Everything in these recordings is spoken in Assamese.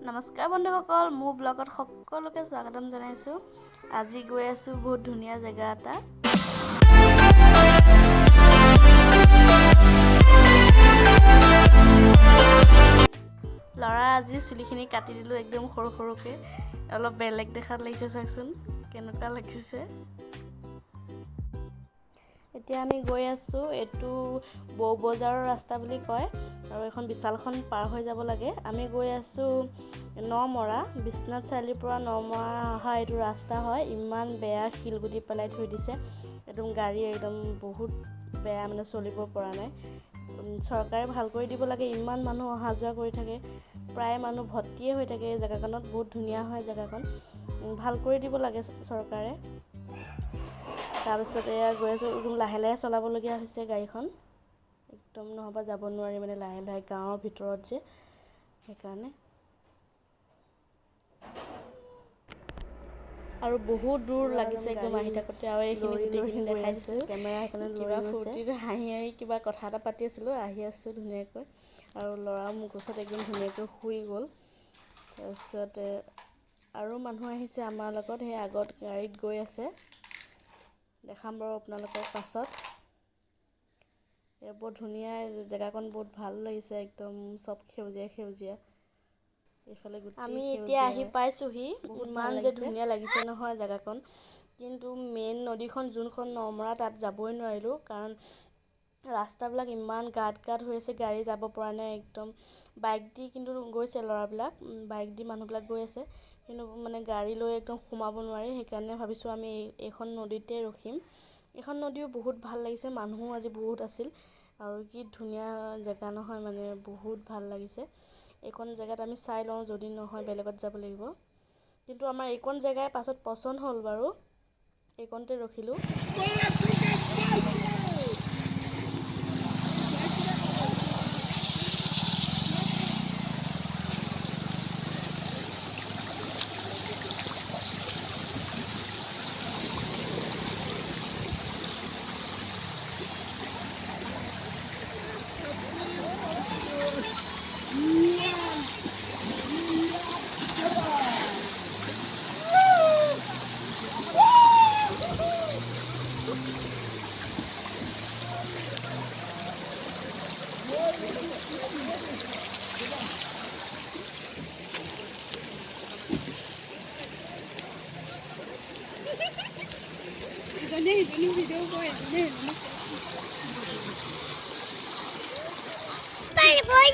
নমস্কাৰ বন্ধুসকল, মোৰ ব্লগত সকলোকে স্বাগতম জনাইছোঁ। আজি গৈ আছোঁ বহুত ধুনীয়া জেগা এটা। ল'ৰা আজি চুলিখিনি কাটি দিলোঁ একদম সৰু সৰুকৈ, অলপ বেলেগ দেখাত লাগিছে। চাওকচোন কেনেকুৱা লাগিছে। এতিয়া আমি গৈ আছোঁ, এইটো বজাৰৰ ৰাস্তা বুলি কয় আৰু এখন বিশালখন পাৰ হৈ যাব লাগে। আমি গৈ আছোঁ নমৰা, বিশ্বনাথ চাৰিআলিৰ পৰা নমৰা অহা এইটো ৰাস্তা হয়। ইমান বেয়া শিলগুটি পেলাই থৈ দিছে, একদম গাড়ী একদম বহুত বেয়া, মানে চলিব পৰা নাই। চৰকাৰে ভাল কৰি দিব লাগে। ইমান মানুহ অহা যোৱা কৰি থাকে, প্ৰায় মানুহ ভৰ্তিয়ে হৈ থাকে এই জেগাকণত। বহুত ধুনীয়া হয় জেগাকণ, ভাল কৰি দিব লাগে চৰকাৰে। তাৰপিছত এয়া গৈ আছোঁ, একদম লাহে লাহে চলাবলগীয়া হৈছে গাড়ীখন, একদম নহ'বা যাব নোৱাৰি, মানে লাহে লাহে গাঁৱৰ ভিতৰত যে, সেইকাৰণে। আৰু বহুত দূৰ লাগিছে একদম আহি থাকোঁতে, আৰু এইখিনি গোটেইখিনি দেখাইছোঁ। কেমেৰা সেইকাৰণে কিবা ফূৰ্তিত হাঁহি হাঁহি কিবা কথা এটা পাতি আছিলোঁ, আহি আছোঁ ধুনীয়াকৈ। আৰু ল'ৰাও মোৰ ওচৰত একদম ধুনীয়াকৈ শুই গ'ল। তাৰপিছতে আৰু মানুহ আহিছে আমাৰ লগত, সেই আগত গাড়ীত গৈ আছে, দেখাম বাৰু আপোনালোকক পাছত। বৰ ধুনীয়া জেগাকণ, বহুত ভাল লাগিছে একদম, চব সেউজীয়া সেউজীয়া। এইফালে আমি এতিয়া আহি পাইছোঁহি, ইমান যে ধুনীয়া লাগিছে নহয় জেগাকণ। কিন্তু মেইন নদীখন যোনখন নমৰা, তাত যাবই নোৱাৰিলোঁ, কাৰণ ৰাস্তাবিলাক ইমান গাঁত হৈ আছে, গাড়ী যাব পৰা নাই একদম। বাইক দি কিন্তু গৈছে ল'ৰাবিলাক, বাইক দি মানুহবিলাক গৈ আছে, কিন্তু মানে গাড়ী লৈ একদম সোমাব নোৱাৰি। সেইকাৰণে ভাবিছোঁ আমি এইখন নদীতে ৰখিম। এইখন নদীও বহুত ভাল লাগিছে, মানুহো আজি বহুত আছিল, আৰু কি ধুনীয়া জেগা নহয়, মানে বহুত ভাল লাগিছে। এইখন জেগাত আমি চাই লওঁ, যদি নহয় বেলেগত যাব লাগিব। কিন্তু আমাৰ এইকণ জেগাই পাছত পচন্দ হ'ল বাৰু, এইকণতে ৰখিলোঁ।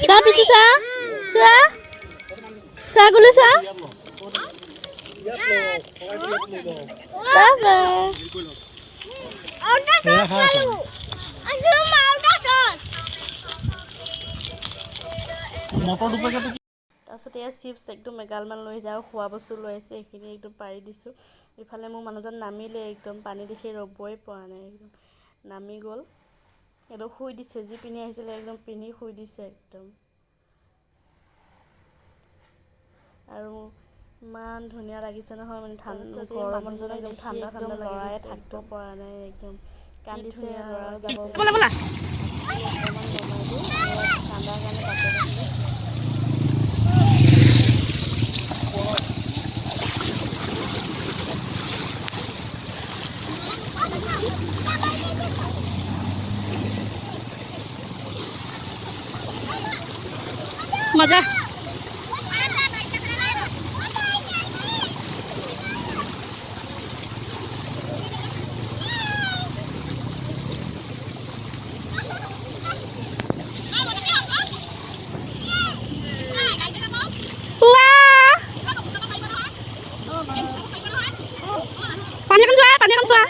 Sa pisu sa gulu sa baba তাৰপিছত এয়া চিপছ একদম এগালমান লৈ যায়, আৰু খোৱা বস্তু লৈ আহিছে, এইখিনি একদম পাৰি দিছোঁ। ইফালে মোৰ মানুহজন নামিলে, একদম পানী দেখি ৰ'বই পৰা নাই, একদম নামি গ'ল, একদম শুই দিছে। যি পিন্ধি আহিছিলে একদম পিন্ধি শুই দিছে একদম। আৰু ইমান ধুনীয়া লাগিছে নহয়, মানে ঘৰৰ মানুহজনে একদম ঠাণ্ডা ঠাণ্ডা লৰাই থাকিব পৰা নাই, একদম কান্দিছে। ল'ৰা যাব অকণমান নমাই দিওঁ, ঠাণ্ডাৰ কাৰণে বাটত আহিলোঁ। মজা পানী এখন চোৱা।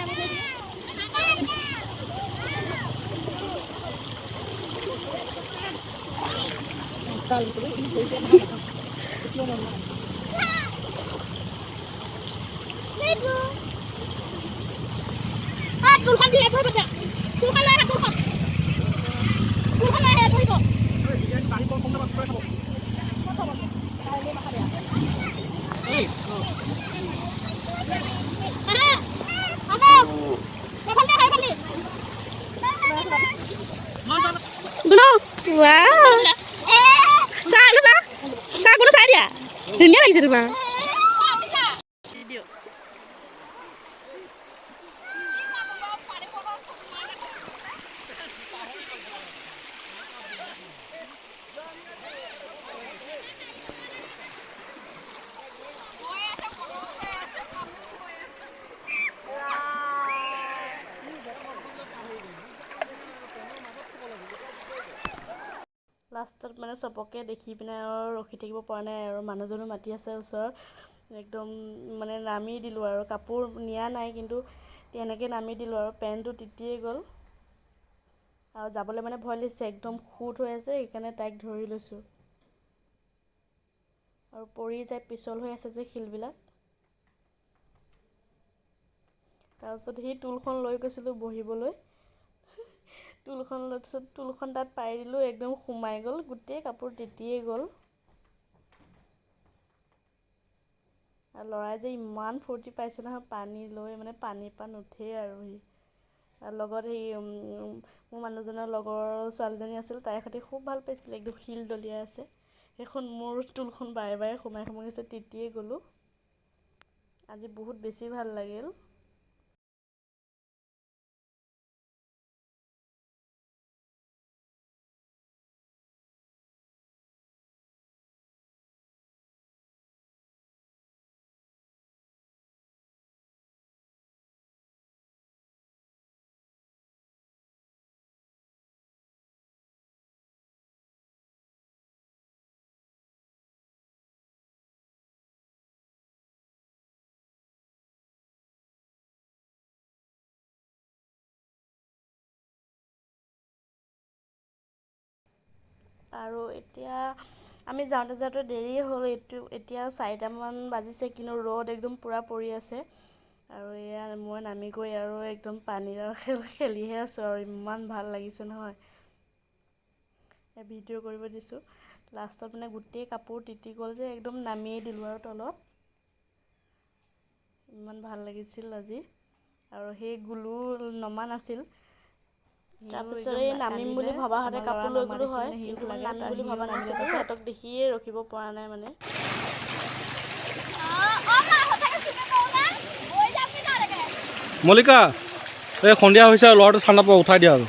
Wow. Sa guna saya dia. ধুনীয়া লাগিছে তোমাৰ। লাষ্টত মানে চবকে দেখি পিনে আৰু ৰখি থাকিব পৰা নাই আৰু মানুহজনো মাতি আছে ওচৰত। একদম মানে নামি দিলোঁ আৰু কাপোৰ নিয়া নাই কিন্তু তেনেকৈ নামি দিলোঁ আৰু পেণ্টটো তিতিয়ে গ'ল আৰু যাবলৈ মানে ভয় লাগিছে একদম সুত হৈ আছে সেইকাৰণে তাইক ধৰি লৈছোঁ আৰু পৰি যায় পিছল হৈ আছে যে শিলবিলাক। তাৰপিছত সেই টুলখন লৈ গৈছিলোঁ বহিবলৈ টুলখন লৈ তাৰপিছত টুলখন তাত পাৰি দিলোঁ একদম সোমাই গ'ল গোটেই কাপোৰ তিতিয়ে গ'ল। আৰু ল'ৰাই যে ইমান ফূৰ্তি পাইছে নহয় পানী লৈ মানে পানীৰ পৰা নুঠেই আৰু সি লগত সেই মোৰ মানুহজনৰ লগৰ ছোৱালীজনী আছিল তাইৰ সৈতে খুব ভাল পাইছিলে একদম শিল দলিয়াই আছে সেইখন মোৰ টুলখন বাৰে বাৰে সোমাই গৈছে তিতিয়ে গ'লোঁ। আজি বহুত বেছি ভাল লাগিল। আৰু এতিয়া আমি যাওঁতে যাওঁতে দেৰিয়ে হ'ল এতিয়া 4টামান বাজিছে কিন্তু ৰ'দ একদম পূৰা পৰি আছে আৰু এয়া মই নামি গৈ আৰু একদম পানীৰ খেলিহে আছোঁ আৰু ইমান ভাল লাগিছে নহয়। ভিডিঅ' কৰিব দিছোঁ লাষ্টত মানে গোটেই কাপোৰ তিতি গ'ল যে একদম নামিয়ে দিলোঁ আৰু তলত। ইমান ভাল লাগিছিল আজি আৰু সেই গুলো নমা নাছিল। তাৰপিছত এই নামিম বুলি ভবাহঁতে কাপোৰ লৈ গ'লো হয় কিন্তু মানে নামিম বুলি ভবা নাছিলোঁ সিহঁতক দেখিয়ে ৰখিব পৰা নাই মানে। মল্লিকা এই সন্ধিয়া হৈছে আৰু ল'ৰাটো ঠাণ্ডা পৰা উঠাই দিয়া আৰু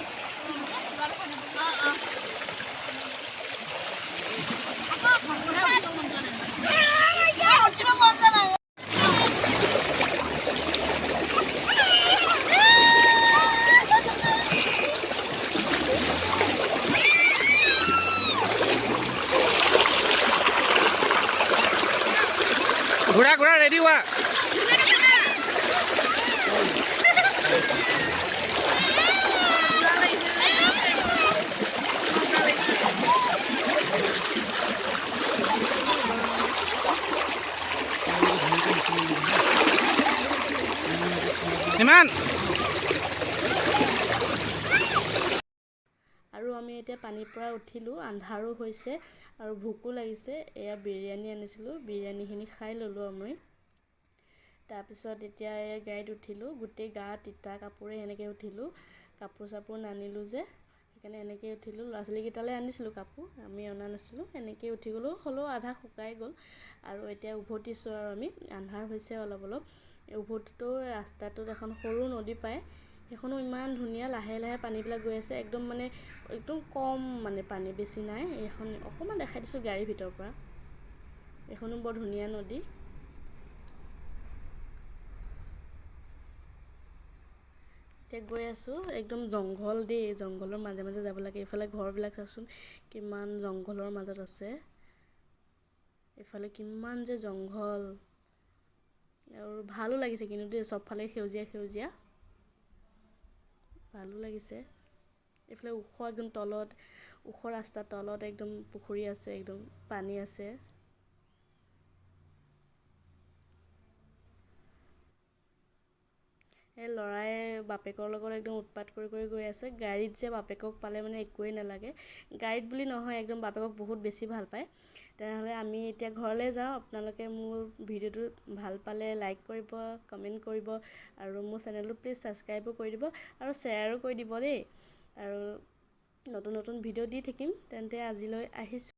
ঘূৰা ঘূৰা ৰেডি হোৱা। ইমান আৰু আমি এতিয়া পানীৰ পৰা উঠিলোঁ আন্ধাৰো হৈছে আৰু ভোকো লাগিছে এয়া বিৰিয়ানী আনিছিলোঁ বিৰিয়ানীখিনি খাই ল'লোঁ আমি। তাৰপিছত এতিয়া এই গাড়ীত উঠিলোঁ গোটেই গা তিতা কাপোৰে সেনেকৈ উঠিলোঁ কাপোৰ চাপোৰ নানিলোঁ যে সেইকাৰণে এনেকৈয়ে উঠিলোঁ ল'ৰা ছোৱালীকেইটালৈ আনিছিলোঁ কাপোৰ আমি অনা নাছিলোঁ এনেকৈয়ে উঠি গ'লোঁ হ'লেও আধা শুকাই গ'ল আৰু এতিয়া উভতিছোঁ আৰু আমি আন্ধাৰ হৈছে অলপ অলপ উভতোতে ৰাস্তাটোত এখন সৰু নদী পায় সেইখনো ইমান ধুনীয়া লাহে লাহে পানীবিলাক গৈ আছে একদম মানে একদম কম মানে পানী বেছি নাই এইখন অকণমান দেখাই দিছোঁ গাড়ীৰ ভিতৰৰ পৰা এইখনো বৰ ধুনীয়া নদী। এতিয়া গৈ আছোঁ একদম জংঘল দেই জংঘলৰ মাজে মাজে যাব লাগে এইফালে ঘৰবিলাক চাচোন কিমান জংঘলৰ মাজত আছে এইফালে কিমান যে জংঘল আৰু ভালো লাগিছে কিন্তু দেই চবফালে সেউজীয়া সেউজীয়া ভালো লাগিছে। এইফালে ওখ একদম তলত ওখ ৰাস্তাৰ তলত একদম পুখুৰী আছে একদম পানী আছে। এই ল'ৰাই বাপেকৰ লগত একদম উৎপাত কৰি কৰি গৈ আছে গাড়ীত যে বাপেকক পালে মানে একোৱেই নালাগে গাড়ীত বুলি নহয় একদম বাপেকক বহুত বেছি ভাল পায়। তেনেহ'লে আমি এতিয়া ঘৰলৈ যাওঁ আপোনালোকে মোৰ ভিডিঅ'টো ভাল পালে লাইক কৰিব কমেণ্ট কৰিব আৰু মোৰ চেনেলটো প্লিজ ছাবস্ক্ৰাইবো কৰি দিব আৰু শ্বেয়াৰো কৰি দিব দেই আৰু নতুন নতুন ভিডিঅ' দি থাকিম তেন্তে আজিলৈ আহিছোঁ।